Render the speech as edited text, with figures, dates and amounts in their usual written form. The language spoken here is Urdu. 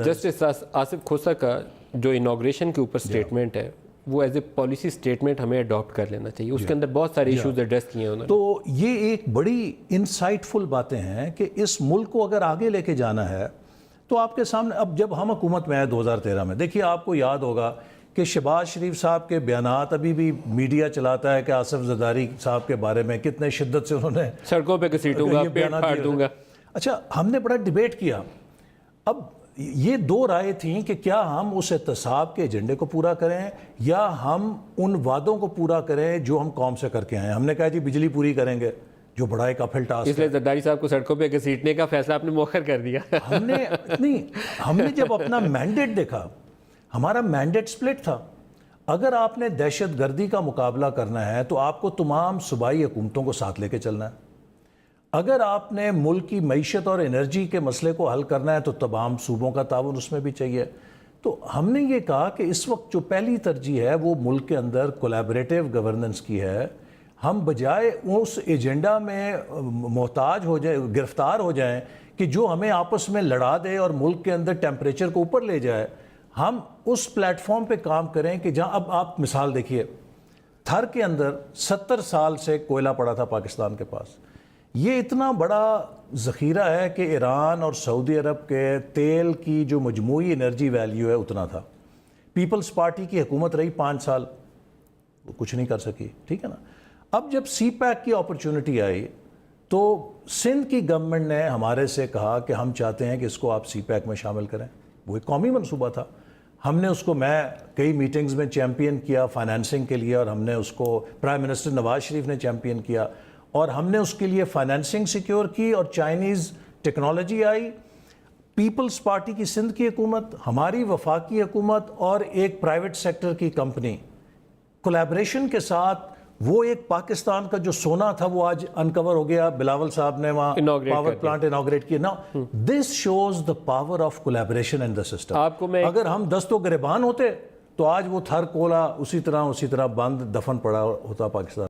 جسٹس آصف کھوسہ کا جو انوگریشن کے اوپر سٹیٹمنٹ ہے وہ ایز اے پالیسی سٹیٹمنٹ ہمیں اڈاپٹ کر لینا چاہیے. اس کے اندر بہت سارے ایشوز ایڈریس کیے ہیں انہوں نے. تو یہ ایک بڑی انسائٹ فل باتیں ہیں کہ اس ملک کو اگر آگے لے کے جانا ہے تو آپ کے سامنے اب جب ہم حکومت میں آئے 2013 میں, دیکھیے آپ کو یاد ہوگا کہ شہباز شریف صاحب کے بیانات ابھی بھی میڈیا چلاتا ہے کہ آصف زرداری صاحب کے بارے میں کتنے شدت سے انہوں نے سڑکوں پہ گھسیٹوں گا, پیٹ پھاڑ دوں گا. اچھا, ہم نے بڑا ڈیبیٹ کیا. اب یہ دو رائے تھیں کہ کیا ہم اس احتساب کے ایجنڈے کو پورا کریں یا ہم ان وعدوں کو پورا کریں جو ہم قوم سے کر کے آئے. ہم نے کہا جی بجلی پوری کریں گے, جو بڑا ایک اپہل ٹاسک ہے. اس لیے زرداری صاحب کو سڑکوں پہ گھسیٹنے کا فیصلہ آپ نے مؤخر کر دیا. ہم نے جب اپنا مینڈیٹ دیکھا, ہمارا مینڈیٹ سپلٹ تھا. اگر آپ نے دہشت گردی کا مقابلہ کرنا ہے تو آپ کو تمام صوبائی حکومتوں کو ساتھ لے کے چلنا ہے. اگر آپ نے ملک کی معیشت اور انرجی کے مسئلے کو حل کرنا ہے تو تمام صوبوں کا تعاون اس میں بھی چاہیے. تو ہم نے یہ کہا کہ اس وقت جو پہلی ترجیح ہے وہ ملک کے اندر کولیبریٹیو گورننس کی ہے. ہم بجائے اس ایجنڈا میں محتاج ہو جائیں, گرفتار ہو جائیں کہ جو ہمیں آپس میں لڑا دے اور ملک کے اندر ٹیمپریچر کو اوپر لے جائے, ہم اس پلیٹ فارم پہ کام کریں کہ جہاں اب آپ مثال دیکھیے, تھر کے اندر 70 سال سے کوئلہ پڑا تھا پاکستان کے پاس. یہ اتنا بڑا ذخیرہ ہے کہ ایران اور سعودی عرب کے تیل کی جو مجموعی انرجی ویلیو ہے اتنا تھا. پیپلز پارٹی کی حکومت رہی 5 سال, وہ کچھ نہیں کر سکی, ٹھیک ہے نا. اب جب سی پیک کی اپرچونٹی آئی تو سندھ کی گورنمنٹ نے ہمارے سے کہا کہ ہم چاہتے ہیں کہ اس کو آپ سی پیک میں شامل کریں. وہ ایک قومی منصوبہ تھا. ہم نے اس کو, میں کئی میٹنگز میں چیمپئن کیا فائنینسنگ کے لیے, اور ہم نے اس کو پرائم منسٹر نواز شریف نے چیمپئن کیا, اور ہم نے اس کے لیے فائنینسنگ سیکیور کی, اور چائنیز ٹیکنالوجی آئی. پیپلز پارٹی کی سندھ کی حکومت, ہماری وفاقی حکومت اور ایک پرائیویٹ سیکٹر کی کمپنی کولیبریشن کے ساتھ وہ ایک پاکستان کا جو سونا تھا وہ آج انکور ہو گیا. بلاول صاحب نے وہاں پاور پلانٹ انوگریٹ کیا. Now this shows the power of collaboration in the system. اگر ہم دست و گریبان ہوتے تو آج وہ تھر کولا اسی طرح بند دفن پڑا ہوتا پاکستان.